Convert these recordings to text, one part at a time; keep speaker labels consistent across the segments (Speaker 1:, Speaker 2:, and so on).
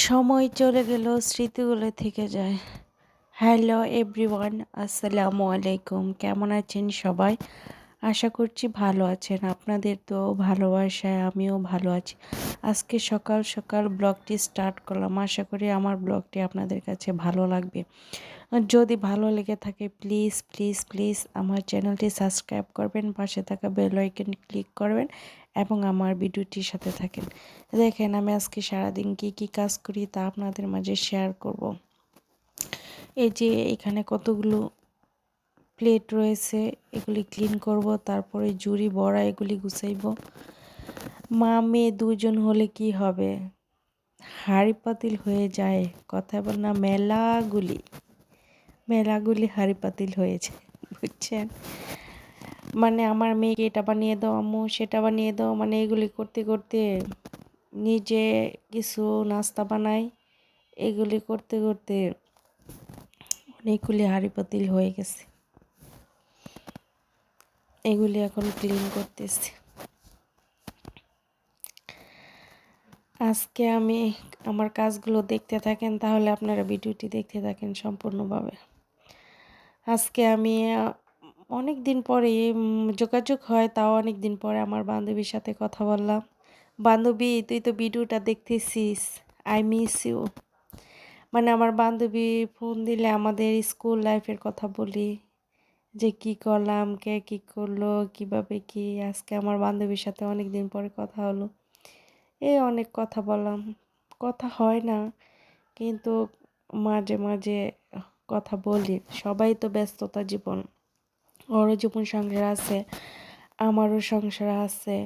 Speaker 1: সময় চলে গেল, স্মৃতিগুলো থেকে যায়। হ্যালো এভরিওয়ান, আসসালামু আলাইকুম। কেমন আছেন সবাই? আশা করছি ভালো আছেন। আপনাদের তো ভালোবাসায় আমিও ভালো আছি। আজকে সকাল সকাল ব্লগটি স্টার্ট করলাম। আশা করি আমার ব্লগটি আপনাদের কাছে ভালো লাগবে। আর যদি ভালো লেগে থাকে প্লিজ প্লিজ প্লিজ আমার চ্যানেলটি সাবস্ক্রাইব করবেন, পাশে থাকা বেল আইকন ক্লিক করবেন এবং আমার ভিডিওটির সাথে থাকেন। দেখেন আমি আজকে সারাদিন কি কাজ করি তা আপনাদের মাঝে শেয়ার করব। এই যে এখানে কতগুলো প্লেট রয়েছে, এগুলি ক্লিন করব, তারপরে ঝুড়ি বড়া এগুলি গুছাইব। মা মেয়ে দুজন হলে কি হবে, হাঁড়ি পাতিল হয়ে যায়। কথা বল না, মেলাগুলি মেলাগুলি হাঁড়ি পাতিল হয়েছে, বুঝছেন? মানে আমার মেয়েকে এটা বানিয়ে দাও আম্মু, সেটা বানিয়ে দাও, মানে এগুলি করতে করতে নিজে কিছু নাস্তা বানাই, এগুলি করতে করতে অনেকগুলি হাঁড়ি পাতিল হয়ে গেছে। এগুলি এখন ক্লিন করতেছি। আজকে আমি আমার কাজগুলো দেখতে থাকেন, তাহলে আপনারা ভিডিওটি দেখতে থাকেন সম্পূর্ণভাবে। আজকে আমি অনেক দিন পরে যোগাযোগ হয়, তাও অনেক দিন পরে আমার বান্ধবীর সাথে কথা বললাম। বান্ধবী, তুই তো ভিডিওটা দেখতেছিস, আই মিস ইউ। মানে আমার বান্ধবী ফোন দিলে আমাদের স্কুল লাইফের কথা বলি, যে কি করলাম, কে কি করলো, কিভাবে কি। আজকে আমার বান্ধবীর সাথে অনেক দিন পরে কথা হলো। অনেক কথা বললাম, কথা হয় না কিন্তু মাঝে মাঝে কথা বলি। সবাই তো ব্যস্ততা জীবন, ওরও জীবন সংসার আছে, আমারও সংসার আছে,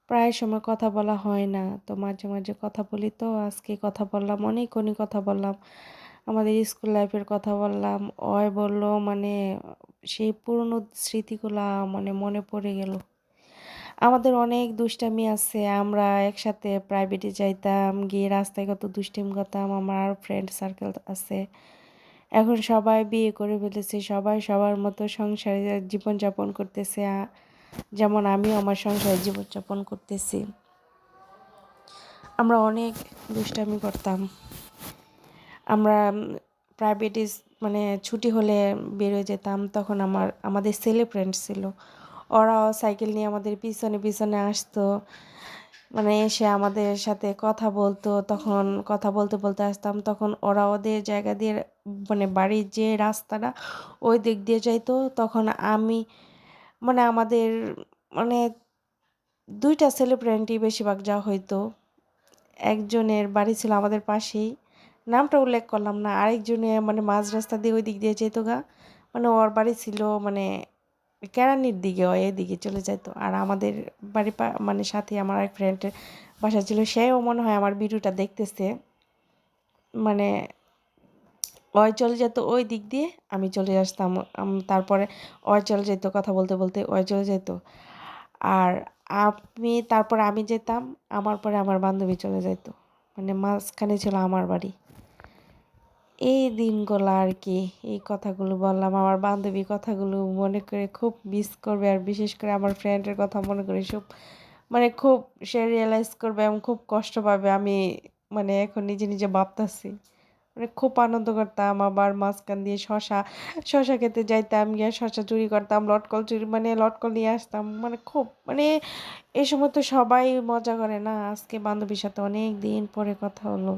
Speaker 1: প্রায় সময় কথা বলা হয় না। তো মাঝে মাঝে কথা বলি, তো আজকে কথা বললাম, অনেক কথা বললাম, আমাদের স্কুল লাইফের কথা বললাম। ওই বলল মানে সেই পুরনো স্মৃতিগুলা মানে মনে পড়ে গেল। আমাদের অনেক দুষ্টামি আছে, আমরা একসাথে প্রাইভেটে যাইতাম, গিয়ে রাস্তায় কত দুষ্টামি করতাম। আমার ফ্রেন্ড সার্কেল আছে, এখন সবাই বিয়ে করে ফেলেছে, সবাই সবার মতো সংসারে জীবনযাপন করতেছে। যেমন আমিও আমার সংসারে জীবনযাপন করতেছি। আমরা অনেক দুষ্টামি করতাম। আমরা প্রাইভেটে মানে ছুটি হলে বেরোয় যেতাম, তখন আমাদের ছেলে ফ্রেন্ড ছিল, ওরাও সাইকেল নিয়ে আমাদের পিছনে পিছনে আসতো, মানে এসে আমাদের সাথে কথা বলতো। তখন কথা বলতে বলতে আসতাম, তখন ওরা ওদের জায়গা দিয়ে মানে বাড়ির যে রাস্তাটা ওই দিক দিয়ে যাইতো। তখন আমি মানে আমাদের মানে দুইটা ছেলে ফ্রেন্ডই বেশিরভাগ যাওয়া হইতো। একজনের বাড়ি ছিল আমাদের পাশেই, নামটা উল্লেখ করলাম না। আরেকজনে মানে মাঝ রাস্তা দিয়ে ওই দিক দিয়ে যেত গা, মানে ওর বাড়ি ছিল মানে কেরানির দিকে, ও এদিকে চলে যেত। আর আমাদের বাড়ি মানে সাথে আমার এক ফ্রেন্ডের বাসা ছিল, সেও মনে হয় আমার ভিডিওটা দেখতেছে। মানে ওই চলে যেত ওই দিক দিয়ে, আমি চলে আসতাম। তারপরে ওই চলে যেত, কথা বলতে বলতে ওই চলে যেত। আর তারপরে আমি যেতাম, আমার পরে আমার বান্ধবী চলে যেত, মানে মাঝখানে ছিল আমার বাড়ি। এই দিনগুলো আর কি, এই কথাগুলো বললাম। আমার বান্ধবী কথাগুলো মনে করে খুব মিস করবে, আর বিশেষ করে আমার ফ্রেন্ডের কথা মনে করে সব মানে খুব সে রিয়েলাইজ করবে এবং খুব কষ্ট পাবে। আমি মানে এখন নিজে নিজে ভাবতাছি, মানে খুব আনন্দ করতাম। আবার মাঝখান দিয়ে শশা শশা খেতে যাইতাম, গিয়ে শশা চুরি করতাম, লটকল চুরি মানে লটকল নিয়ে আসতাম। মানে খুব মানে এই সময় তো সবাই মজা করে না। আজকে বান্ধবীর সাথে অনেক দিন পরে কথা হলো,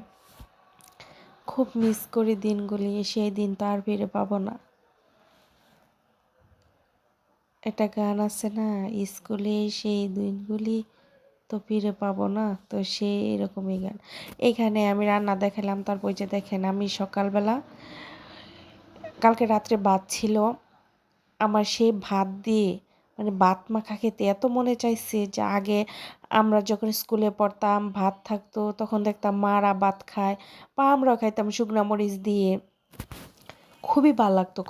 Speaker 1: খুব মিস করি দিনগুলি। সেই দিন তো আর ফিরে পাবো না। একটা গান আছে না, স্কুলে সেই দিনগুলি তো ফিরে পাবো না, তো সেই এরকমই গান। এখানে আমি রান্না দেখালাম, তারপর যে দেখেন আমি সকালবেলা কালকে রাত্রে ভাত ছিল আমার, সেই ভাত দিয়ে মানে ভাত মাখা খেতে এত মনে চাইছে। যে আগে আমরা যখন স্কুলে পড়তাম ভাত থাকতো, তখন দেখতাম মারা ভাত খায় বা আমরাও খাইতাম শুকনা মরিচ দিয়ে, খুবই ভালো লাগতো।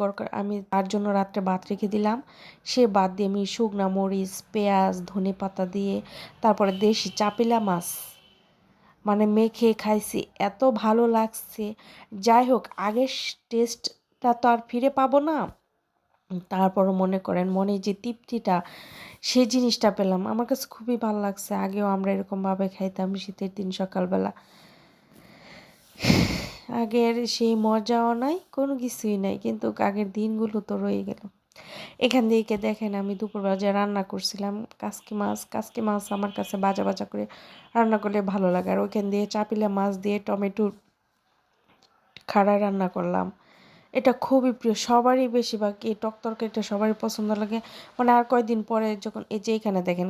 Speaker 1: আমি তার জন্য রাত্রে ভাত রেখে দিলাম, সে ভাত দিয়ে আমি শুকনা মরিচ, পেঁয়াজ, ধনে পাতা দিয়ে তারপরে দেশি চাপিলা মাছ মানে মেখে খাইছি, এত ভালো লাগছে। যাই হোক, আগের টেস্টটা তো আর ফিরে পাবো না, তারপরও মনে করেন মনে যে তৃপ্তিটা, সেই জিনিসটা পেলাম। আমার কাছে খুবই ভালো লাগছে। আগেও আমরা এরকমভাবে খাইতাম শীতের দিন সকালবেলা। আগের সেই মজাও নাই, কোনো কিছুই নাই। কিন্তু আগের দিনগুলো তো রয়ে গেল। এখান থেকে দেখেন আমি দুপুরবেলা যে রান্না করছিলাম কাসকি মাছ। কাসকি মাছ আমার কাছে ভাজা, ভাজা করে রান্না করলে ভালো লাগে। আর ওইখান দিয়ে চাপিলা মাছ দিয়ে টমেটো খাড়া রান্না করলাম। এটা খুবই প্রিয়। সবারই বেশিরভাগ এই টক তরকারিটা সবারই পছন্দ লাগে। মানে আর কয়দিন পরে যখন এই যে এখানে দেখেন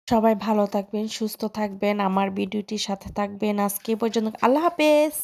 Speaker 1: সবাই ভালো থাকবেন, সুস্থ থাকবেন, আমার ভিডিওটির সাথে থাকবেন। আজকে এ পর্যন্ত। আল্লাহ হাফেজ।